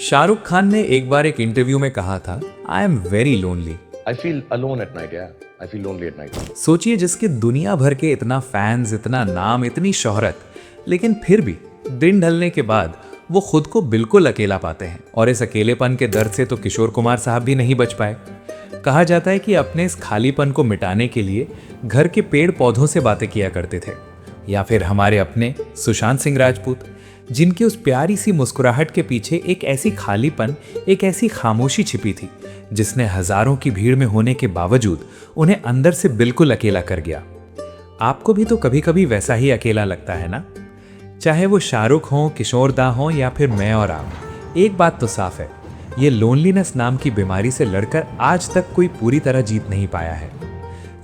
शाहरुख खान ने एक बार एक इंटरव्यू में कहा था, I am very lonely. I feel alone at night, yeah. I feel lonely at night. सोचिए, जिसके दुनिया भर के इतना फैंस, इतना नाम, इतनी शोहरत, लेकिन फिर भी दिन ढलने के बाद वो खुद को बिल्कुल अकेला पाते हैं। और इस अकेलेपन के दर्द से तो किशोर कुमार साहब भी नहीं बच पाए। कहा जाता है कि अपने इस खालीपन को मिटाने के लिए घर के पेड़ पौधों से बातें किया करते थे, या फिर हमारे अपने सुशांत सिंह राजपूत, जिनकी उस प्यारी सी मुस्कुराहट के पीछे एक ऐसी खालीपन, एक ऐसी खामोशी छिपी थी जिसने हजारों की भीड़ में होने के बावजूद उन्हें अंदर से बिल्कुल अकेला कर गया। आपको भी तो कभी कभी वैसा ही अकेला लगता है ना? चाहे वो शाहरुख हो, किशोर दा हो, या फिर मैं और आप। एक बात तो साफ है, ये लोनलीनेस नाम की बीमारी से लड़कर आज तक कोई पूरी तरह जीत नहीं पाया है।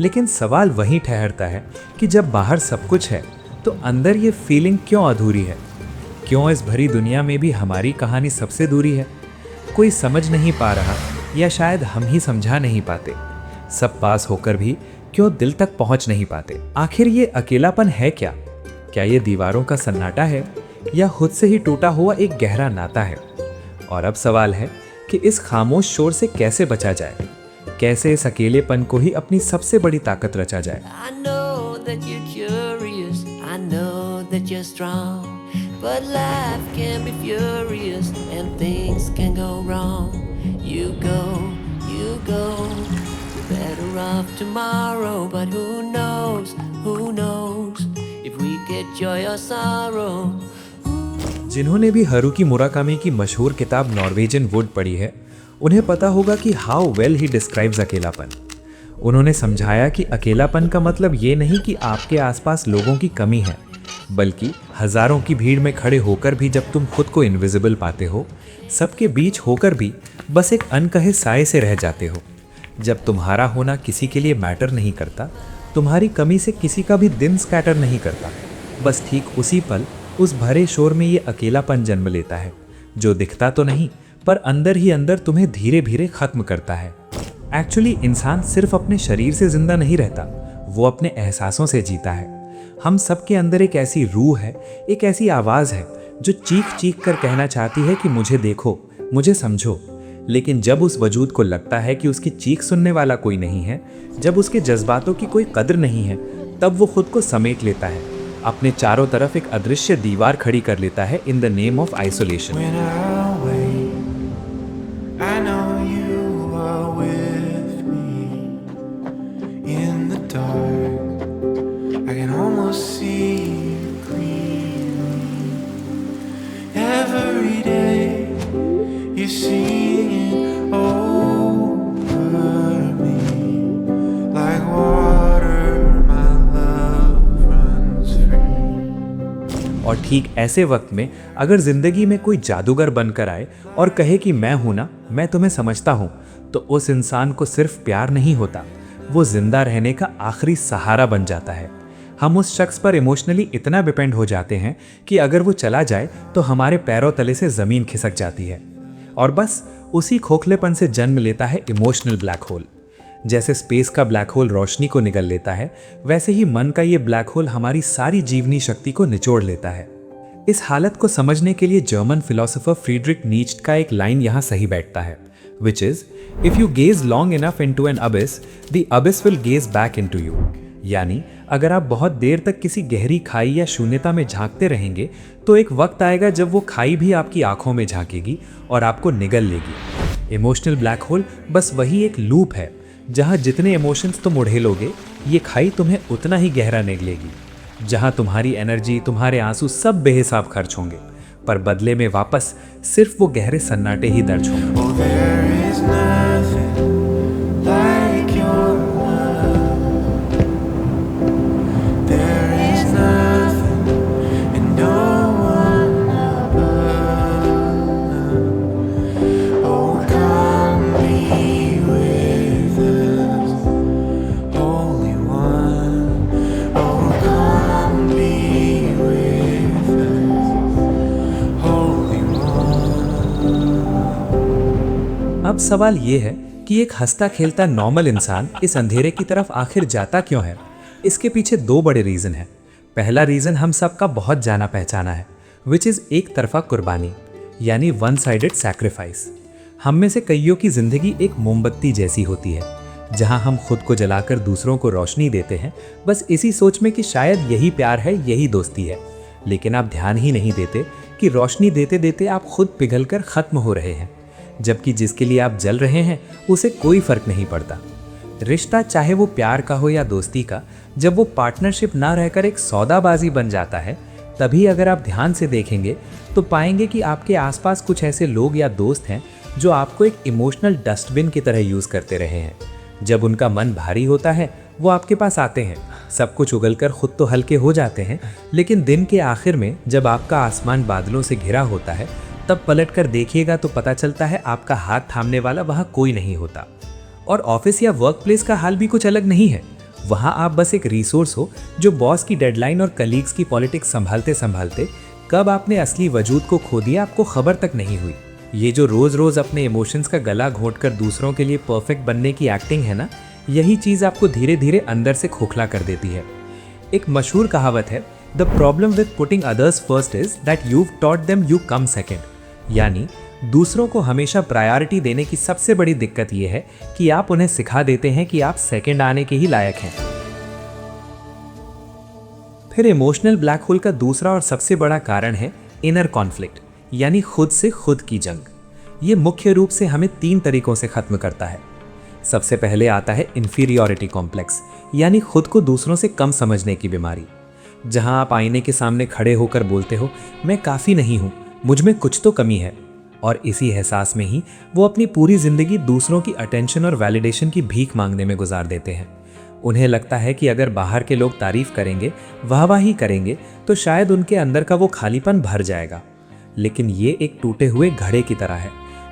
लेकिन सवाल वहीं ठहरता है कि जब बाहर सब कुछ है तो अंदर ये फीलिंग क्यों अधूरी है? क्यों इस भरी दुनिया में भी हमारी कहानी सबसे दूरी है? कोई समझ नहीं पा रहा, या शायद हम ही समझा नहीं पाते। सब पास होकर भी क्यों दिल तक पहुंच नहीं पाते? आखिर ये अकेलापन है क्या? क्या ये दीवारों का सन्नाटा है, या खुद से ही टूटा हुआ एक गहरा नाता है? और अब सवाल है कि इस खामोश शोर से कैसे बचा जाए? कैसे इस अकेलेपन को ही अपनी सबसे बड़ी ताकत रचा जाए? I know that you're curious, I know that you're strong, but life can be furious and things can go wrong. You go, better off tomorrow, but who knows if we get joy or sorrow. जिन्होंने भी Haruki Murakami की मशहूर किताब Norwegian wood पढ़ी है, उन्हें पता होगा कि हाउ वेल ही डिस्क्राइब्स अकेलापन। उन्होंने समझाया कि अकेलापन का मतलब ये नहीं कि आपके आसपास लोगों की कमी है, बल्कि हजारों की भीड़ में खड़े होकर भी जब तुम खुद को इनविजिबल पाते हो, सबके बीच होकर भी बस एक अनकहे साए से रह जाते हो। जब तुम्हारा होना किसी के लिए मैटर नहीं करता, तुम्हारी कमी से किसी का भी दिन स्कैटर नहीं करता, बस ठीक उसी पल उस भरे शोर में ये अकेलापन जन्म लेता है, जो दिखता तो नहीं पर अंदर ही अंदर तुम्हें धीरे धीरे खत्म करता है। एक्चुअली इंसान सिर्फ अपने शरीर से जिंदा नहीं रहता, वो अपने एहसासों से जीता है। हम सबके अंदर एक ऐसी रूह है, एक ऐसी आवाज़ है जो चीख चीख कर कहना चाहती है कि मुझे देखो, मुझे समझो। लेकिन जब उस वजूद को लगता है कि उसकी चीख सुनने वाला कोई नहीं है, जब उसके जज्बातों की कोई कद्र नहीं है, तब वो खुद को समेट लेता है, अपने चारों तरफ एक अदृश्य दीवार खड़ी कर लेता है in the name of isolation. और ठीक ऐसे वक्त में अगर जिंदगी में कोई जादूगर बनकर आए और कहे कि मैं हूं ना, मैं तुम्हें समझता हूं, तो उस इंसान को सिर्फ प्यार नहीं होता, वो जिंदा रहने का आखिरी सहारा बन जाता है। हम उस शख्स पर इमोशनली इतना डिपेंड हो जाते हैं कि अगर वो चला जाए तो हमारे पैरों तले से जमीन खिसक जाती है। और बस उसी खोखलेपन से जन्म लेता है इमोशनल ब्लैक होल। जैसे स्पेस का ब्लैक होल रोशनी को निगल लेता है, वैसे ही मन का ये ब्लैक होल हमारी सारी जीवनी शक्ति को निचोड़ लेता है। इस हालत को समझने के लिए जर्मन फिलोसोफर फ्रीडरिक नीच्टे का एक लाइन यहाँ सही बैठता है, which is, if you gaze long enough into an abyss, the abyss will gaze back into you। यानी अगर आप बहुत देर तक किसी गहरी खाई या शून्यता में झांकते रहेंगे, तो एक वक्त आएगा जब वो खाई भी आपकी आंखों में झांकेगी और आपको निगल लेगी। इमोशनल ब्लैक होल बस वही एक लूप है, जहां जितने इमोशंस तुम उड़ेलोगे, ये खाई तुम्हें उतना ही गहरा निगलेगी, जहां तुम्हारी एनर्जी, तुम्हारे आंसू सब बेहिसाब खर्च होंगे, पर बदले में वापस सिर्फ वो गहरे सन्नाटे ही दर्ज होंगे। Oh, अब सवाल ये है कि एक हंसता खेलता नॉर्मल इंसान इस अंधेरे की तरफ आखिर जाता क्यों है? इसके पीछे दो बड़े रीजन हैं। पहला रीजन हम सबका बहुत जाना पहचाना है, विच इज एक तरफा कुर्बानी, यानी वन साइडेड सैक्रिफाइस। हम में से कईयों की जिंदगी एक मोमबत्ती जैसी होती है, जहां हम खुद को जलाकर दूसरों को रोशनी देते हैं, बस इसी सोच में कि शायद यही प्यार है, यही दोस्ती है। लेकिन आप ध्यान ही नहीं देते कि रोशनी देते देते आप खुद पिघलकर खत्म हो रहे हैं, जबकि जिसके लिए आप जल रहे हैं उसे कोई फर्क नहीं पड़ता। रिश्ता चाहे वो प्यार का हो या दोस्ती का, जब वो पार्टनरशिप ना रहकर एक सौदाबाजी बन जाता है, तभी अगर आप ध्यान से देखेंगे तो पाएंगे कि आपके आसपास कुछ ऐसे लोग या दोस्त हैं जो आपको एक इमोशनल डस्टबिन की तरह यूज करते रहे हैं। जब उनका मन भारी होता है वो आपके पास आते हैं, सब कुछ उगलकर खुद तो हल्के हो जाते हैं, लेकिन दिन के आखिर में जब आपका आसमान बादलों से घिरा होता है, तब पलटकर देखिएगा तो पता चलता है आपका हाथ थामने वाला वहां कोई नहीं होता। और ऑफिस या वर्क प्लेस का हाल भी कुछ अलग नहीं है। वहां आप बस एक रिसोर्स हो जो बॉस की डेडलाइन और कलीग्स की पॉलिटिक्स संभालते संभालते कब आपने असली वजूद को खो दिया आपको खबर तक नहीं हुई। ये जो रोज रोज अपने इमोशंस का गला घोंटकर दूसरों के लिए परफेक्ट बनने की एक्टिंग है ना, यही चीज आपको धीरे धीरे अंदर से खोखला कर देती है। एक मशहूर कहावत है, the problem with putting others first is that you've taught them you come second। यानी दूसरों को हमेशा प्रायोरिटी देने की सबसे बड़ी दिक्कत यह है कि आप उन्हें सिखा देते हैं कि आप सेकंड आने के ही लायक हैं। फिर इमोशनल ब्लैक होल का दूसरा और सबसे बड़ा कारण है इनर कॉन्फ्लिक्ट, यानी खुद से खुद की जंग। ये मुख्य रूप से हमें 3 तरीकों से खत्म करता है। सबसे पहले आता है इंफीरियॉरिटी कॉम्प्लेक्स, यानी खुद को दूसरों से कम समझने की बीमारी। जहां आप आईने के सामने खड़े होकर बोलते हो, मैं काफ़ी नहीं हूं, मुझ में कुछ तो कमी है, और इसी एहसास में ही वो अपनी पूरी जिंदगी दूसरों की अटेंशन और वैलिडेशन की भीख मांगने में गुजार देते हैं। उन्हें लगता है कि अगर बाहर के लोग तारीफ करेंगे, वाहवाही करेंगे, तो शायद उनके अंदर का वो खालीपन भर जाएगा। लेकिन ये एक टूटे हुए घड़े की तरह है,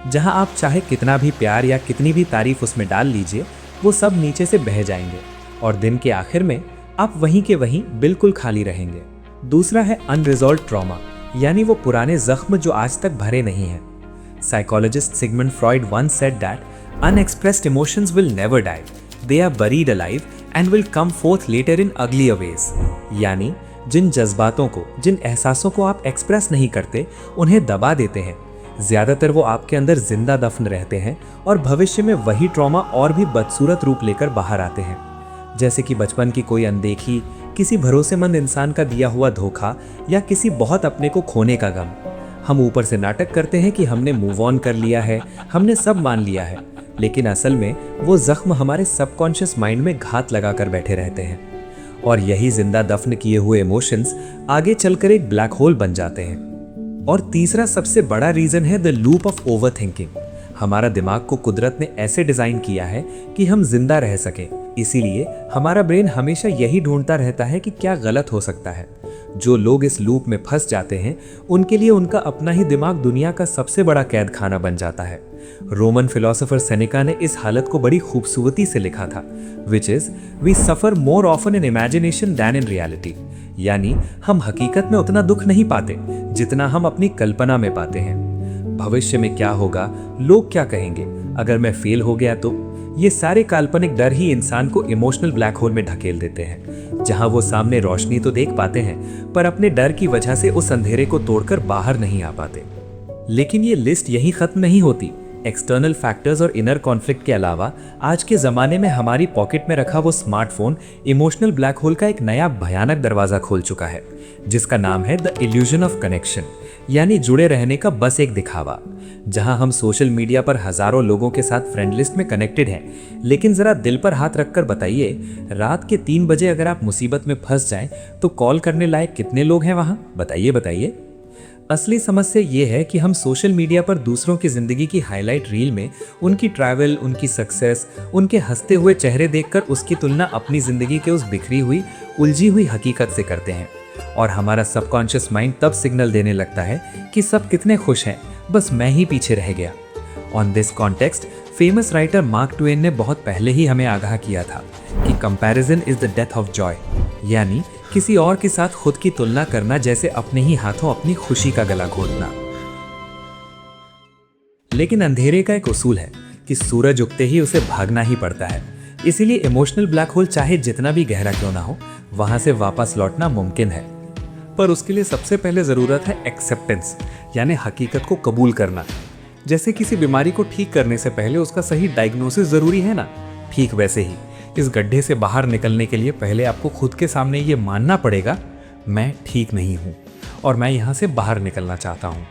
जहां आप चाहे कितना भी प्यार या कितनी भी तारीफ उसमें डाल लीजिए, वो सब नीचे से बह जाएंगे और दिन के आखिर में आप वहीं के वहीं बिल्कुल खाली रहेंगे। दूसरा है अनरिजॉल्व ट्रॉमा, यानी वो पुराने जख्म जो आज तक भरे नहीं हैं। Psychologist Sigmund Freud once said that unexpressed emotions will never die. They are buried alive and will come forth later in uglier ways. यानी जिन जज्बातों को, जिन एहसासों को आप एक्सप्रेस नहीं करते, उन्हें दबा देते हैं, ज्यादातर वो आपके अंदर जिंदा दफन रहते हैं और भविष्य में वही ट्रॉमा और भी बदसूरत रूप लेकर बाहर आते हैं। जैसे कि बचपन की कोई अनदेखी, किसी भरोसेमंद इंसान का दिया हुआ धोखा या किसी बहुत अपने को खोने का गम। हम ऊपर से नाटक करते हैं कि हमने मूव ऑन कर लिया है, हमने सब मान लिया है, लेकिन असल में वो जख्म हमारे सबकॉन्शियस माइंड में घात लगाकर बैठे रहते हैं और यही जिंदा दफन किए हुए इमोशंस आगे चलकर एक ब्लैक होल बन जाते हैं। और तीसरा सबसे बड़ा रीजन है द लूप ऑफ ओवरथिंकिंग। हमारा दिमाग को कुदरत ने ऐसे डिजाइन किया है कि हम जिंदा रह सकें, इसीलिए हमारा ब्रेन हमेशा यही ढूंढता रहता है कि क्या गलत हो सकता है। जो लोग इस लूप में फंस जाते हैं, उनके लिए उनका अपना ही दिमाग दुनिया का सबसे बड़ा कैद खाना बन जाता है। रोमन फिलोसोफर सेनेका ने इस हालत को बड़ी खूबसूरती से लिखा था, which is we suffer more often in imagination than in reality. यानी हम हकीकत में उतना दुख नहीं पाते जितना हम अपनी कल्पना में पाते हैं। भविष्य में क्या होगा, लोग क्या कहेंगे, अगर मैं फेल हो गया तो, ये सारे काल्पनिक डर ही इंसान को इमोशनल ब्लैक होल में ढकेल देते हैं, जहां वो सामने रोशनी तो देख पाते हैं पर अपने डर की वजह से उस अंधेरे को तोड़कर बाहर नहीं आ पाते। लेकिन ये लिस्ट यहीं खत्म नहीं होती। एक्सटर्नल फैक्टर्स और इनर कॉन्फ्लिक्ट के अलावा आज के ज़माने में हमारी पॉकेट में रखा वो स्मार्टफोन इमोशनल ब्लैक होल का एक नया भयानक दरवाज़ा खोल चुका है, जिसका नाम है द इल्यूजन ऑफ कनेक्शन, यानी जुड़े रहने का बस एक दिखावा। जहां हम सोशल मीडिया पर हजारों लोगों के साथ फ्रेंड लिस्ट में कनेक्टेड हैं, लेकिन ज़रा दिल पर हाथ रखकर बताइए, रात के 3 बजे अगर आप मुसीबत में फंस जाएं तो कॉल करने लायक कितने लोग हैं वहाँ? बताइए बताइए। असली समस्या ये है कि हम सोशल मीडिया पर दूसरों की जिंदगी की हाईलाइट रील में उनकी ट्रैवल, उनकी सक्सेस, उनके हंसते हुए चेहरे देखकर उसकी तुलना अपनी जिंदगी के उस बिखरी हुई, उलझी हुई हकीकत से करते हैं। और हमारा सबकॉन्शियस माइंड तब सिग्नल देने लगता है कि सब कितने खुश हैं, बस मैं ही पीछे रह गया। On this context famous writer mark Twain ने बहुत पहले ही हमें आगाह किया था कि comparison is the death of Joy, यानी किसी और के साथ खुद की तुलना करना जैसे अपने ही हाथों अपनी खुशी का गला घोटना। लेकिन अंधेरे का एक उसूल है, कि सूरज उगते ही उसे भागना ही पड़ता है। इसीलिए इमोशनल ब्लैक होल चाहे जितना भी गहरा क्यों ना हो, वहां से वापस लौटना मुमकिन है। पर उसके लिए सबसे पहले जरूरत है एक्सेप्टेंस, यानी हकीकत को कबूल करना। जैसे किसी बीमारी को ठीक करने से पहले उसका सही डायग्नोसिस जरूरी है ना, ठीक वैसे ही इस गड्ढे से बाहर निकलने के लिए पहले आपको खुद के सामने ये मानना पड़ेगा, मैं ठीक नहीं हूं और मैं यहां से बाहर निकलना चाहता हूं।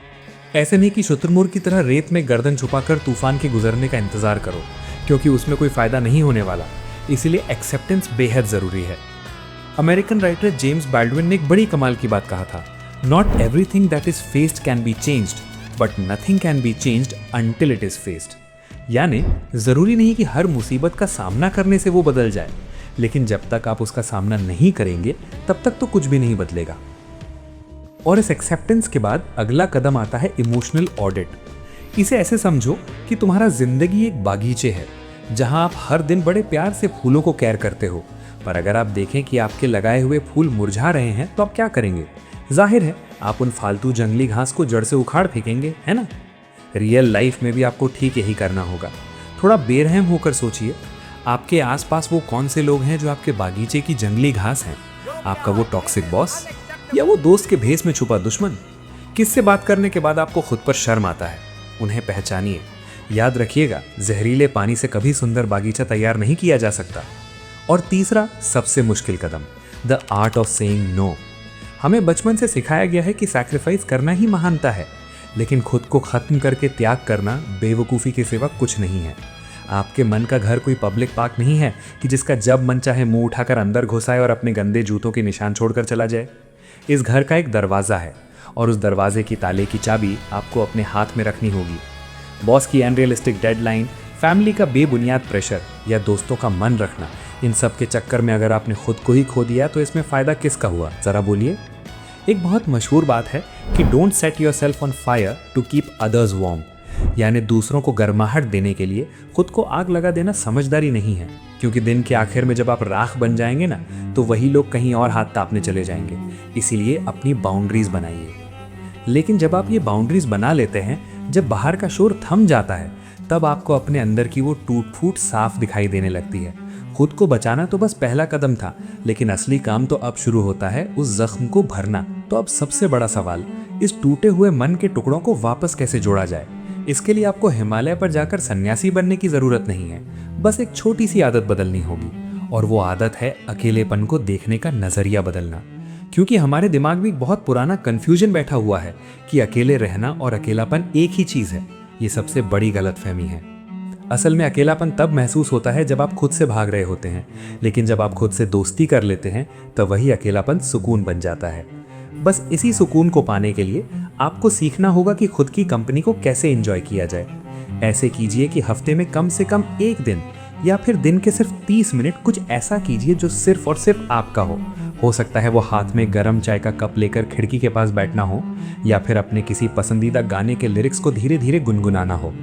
ऐसे नहीं कि शुतुरमुर्ग की तरह रेत में गर्दन छुपाकर तूफान के गुजरने का इंतजार करो, क्योंकि उसमें कोई फायदा नहीं होने वाला। इसीलिए एक्सेप्टेंस बेहद जरूरी है। अमेरिकन राइटर जेम्स बाल्डविन ने एक बड़ी कमाल की बात कहा था, not everything that is faced can be changed, but nothing can be changed until it is faced. यानी जरूरी नहीं कि हर मुसीबत का सामना करने से वो बदल जाए, लेकिन जब तक आप उसका सामना नहीं करेंगे तब तक तो कुछ भी नहीं बदलेगा। और इस एक्सेप्टेंस के बाद अगला कदम आता है इमोशनल ऑडिट। इसे ऐसे समझो कि तुम्हारा जिंदगी एक बागीचे है जहां आप हर दिन बड़े प्यार से फूलों को केयर करते हो, पर अगर आप देखें कि आपके लगाए हुए फूल मुरझा रहे हैं तो आप क्या करेंगे? जाहिर है आप उन फालतू जंगली घास को जड़ से उखाड़ फेंकेंगे, है ना? रियल लाइफ में भी आपको ठीक यही करना होगा। थोड़ा बेरहम होकर सोचिए, आपके आसपास वो कौन से लोग हैं जो आपके बागीचे की जंगली घास हैं? आपका वो टॉक्सिक बॉस या वो दोस्त के भेस में छुपा दुश्मन? किससे बात करने के बाद आपको खुद पर शर्म आता है? उन्हें पहचानिए। याद रखिएगा, जहरीले पानी से कभी सुंदर बागीचा तैयार नहीं किया जा सकता। और तीसरा सबसे मुश्किल कदम, the art of saying no. हमें बचपन से सिखाया गया है कि सैक्रिफाइस करना ही महानता है, लेकिन खुद को खत्म करके त्याग करना बेवकूफ़ी के सिवा कुछ नहीं है। आपके मन का घर कोई पब्लिक पार्क नहीं है कि जिसका जब मन चाहे मुंह उठाकर अंदर घुसाए और अपने गंदे जूतों के निशान छोड़कर चला जाए। इस घर का एक दरवाज़ा है और उस दरवाजे की ताले की चाबी आपको अपने हाथ में रखनी होगी। बॉस की अनरियलिस्टिक डेडलाइन, फैमिली का बेबुनियाद प्रेशर या दोस्तों का मन रखना, इन सब के चक्कर में अगर आपने खुद को ही खो दिया तो इसमें फ़ायदा किसका हुआ? ज़रा बोलिए। एक बहुत मशहूर बात है कि don't set yourself on fire to keep others warm, यानी दूसरों को गर्माहट देने के लिए खुद को आग लगा देना समझदारी नहीं है, क्योंकि दिन के आखिर में जब आप राख बन जाएंगे ना, तो वही लोग कहीं और हाथ तापने चले जाएंगे। इसीलिए अपनी बाउंड्रीज बनाइए। लेकिन जब आप ये बाउंड्रीज बना लेते हैं, जब बाहर का शोर थम जाता है, तब आपको अपने अंदर की वो टूट फूट साफ दिखाई देने लगती है। खुद को बचाना तो बस पहला कदम था, लेकिन असली काम तो अब शुरू होता है उस जख्म को भरना। तो अब सबसे बड़ा सवाल, इस टूटे हुए मन के टुकड़ों को वापस कैसे जोड़ा जाए? इसके लिए आपको हिमालय पर जाकर सन्यासी बनने की जरूरत नहीं है, बस एक छोटी सी आदत बदलनी होगी। और वो आदत है अकेलेपन को देखने का नजरिया बदलना। क्योंकि हमारे दिमाग में एक बहुत पुराना कंफ्यूजन बैठा हुआ है कि अकेले रहना और अकेलापन एक ही चीज है। ये सबसे बड़ी गलतफहमी है। असल में अकेलापन तब महसूस होता है जब आप खुद से भाग रहे होते हैं, लेकिन जब आप खुद से दोस्ती कर लेते हैं तब वही अकेलापन सुकून बन जाता है। बस इसी सुकून को पाने के लिए आपको सीखना होगा कि खुद की कंपनी को कैसे एंजॉय किया जाए। ऐसे कीजिए कि हफ्ते में कम से कम एक दिन या फिर दिन के सिर्फ 30 मिनट कुछ ऐसा कीजिए जो सिर्फ और सिर्फ आपका हो सकता है वो हाथ में गर्म चाय का कप लेकर खिड़की के पास बैठना हो, या फिर अपने किसी पसंदीदा गाने के लिरिक्स को धीरे धीरे गुनगुनाना हो।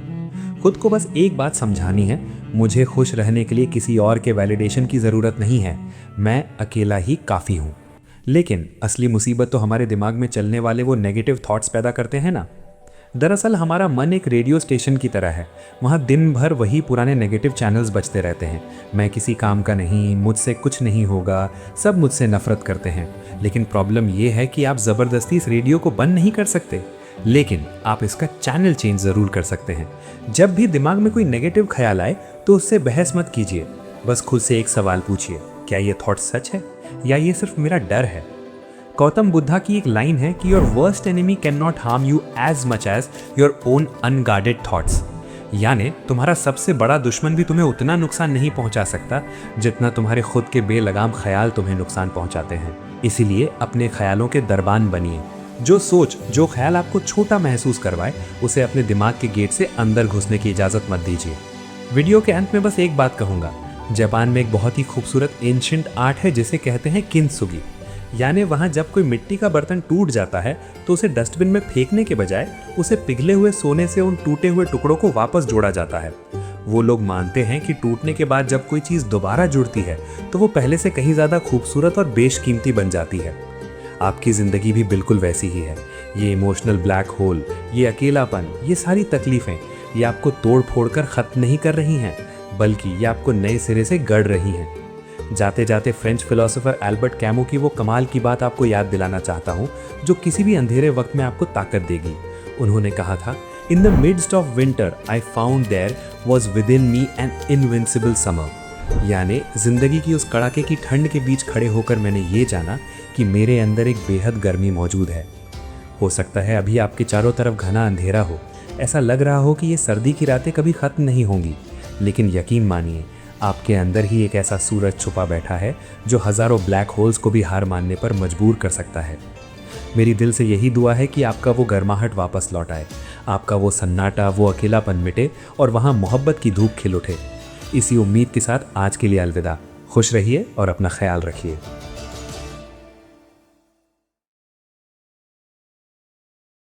खुद को बस एक बात समझानी है, मुझे खुश रहने के लिए किसी और के वैलिडेशन की ज़रूरत नहीं है, मैं अकेला ही काफ़ी हूँ। लेकिन असली मुसीबत तो हमारे दिमाग में चलने वाले वो नेगेटिव थॉट्स पैदा करते हैं ना। दरअसल हमारा मन एक रेडियो स्टेशन की तरह है, वहाँ दिन भर वही पुराने नेगेटिव चैनल्स बजते रहते हैं। मैं किसी काम का नहीं, मुझसे कुछ नहीं होगा, सब मुझसे नफरत करते हैं। लेकिन प्रॉब्लम ये है कि आप ज़बरदस्ती इस रेडियो को बंद नहीं कर सकते, लेकिन आप इसका चैनल चेंज ज़रूर कर सकते हैं। जब भी दिमाग में कोई नेगेटिव ख्याल आए तो उससे बहस मत कीजिए, बस खुद से एक सवाल पूछिए, क्या ये थॉट सच है या ये सिर्फ मेरा डर है? गौतम बुद्धा की एक लाइन है कि your worst enemy can not harm you as much as your own unguarded thoughts. यानी तुम्हारा सबसे बड़ा दुश्मन भी तुम्हें उतना नुकसान नहीं पहुंचा सकता जितना तुम्हारे खुद के बेलगाम ख्याल तुम्हें नुकसान पहुंचाते हैं। इसीलिए अपने ख्यालों के दरबान बनिए। जो सोच, जो ख्याल आपको छोटा महसूस करवाए, उसे अपने दिमाग के गेट से अंदर घुसने की इजाज़त मत दीजिए। वीडियो के अंत में बस एक बात कहूँगा, जापान में एक बहुत ही खूबसूरत एंशिएंट आर्ट है जिसे कहते हैं किंत्सुगी। यानी वहाँ जब कोई मिट्टी का बर्तन टूट जाता है तो उसे डस्टबिन में फेंकने के बजाय उसे पिघले हुए सोने से उन टूटे हुए टुकड़ों को वापस जोड़ा जाता है। वो लोग मानते हैं कि टूटने के बाद जब कोई चीज़ दोबारा जुड़ती है तो वो पहले से कहीं ज़्यादा खूबसूरत और बेशकीमती बन जाती है। आपकी ज़िंदगी भी बिल्कुल वैसी ही है। ये इमोशनल ब्लैक होल, ये अकेलापन, ये सारी तकलीफ़ें ये आपको तोड़ फोड़ कर ख़त्म नहीं कर रही हैं, बल्कि ये आपको नए सिरे से गढ़ रही हैं। जाते जाते फ्रेंच फिलोसोफर एल्बर्ट कैमू की वो कमाल की बात आपको याद दिलाना चाहता हूँ जो किसी भी अंधेरे वक्त में आपको ताकत देगी। उन्होंने कहा था, in the midst of winter I found there was within me an invincible summer. यानी जिंदगी की उस कड़ाके की ठंड के बीच खड़े होकर मैंने ये जाना कि मेरे अंदर एक बेहद गर्मी मौजूद है। हो सकता है अभी आपके चारों तरफ घना अंधेरा हो, ऐसा लग रहा हो कि ये सर्दी की रातें कभी ख़त्म नहीं होंगी, लेकिन यकीन मानिए आपके अंदर ही एक ऐसा सूरज छुपा बैठा है जो हज़ारों ब्लैक होल्स को भी हार मानने पर मजबूर कर सकता है। मेरी दिल से यही दुआ है कि आपका वो गर्माहट वापस लौट आए, आपका वो सन्नाटा, वो अकेलापन मिटे और वहाँ मोहब्बत की धूप खिल उठे। इसी उम्मीद के साथ आज के लिए अलविदा। खुश रहिए और अपना ख्याल रखिए।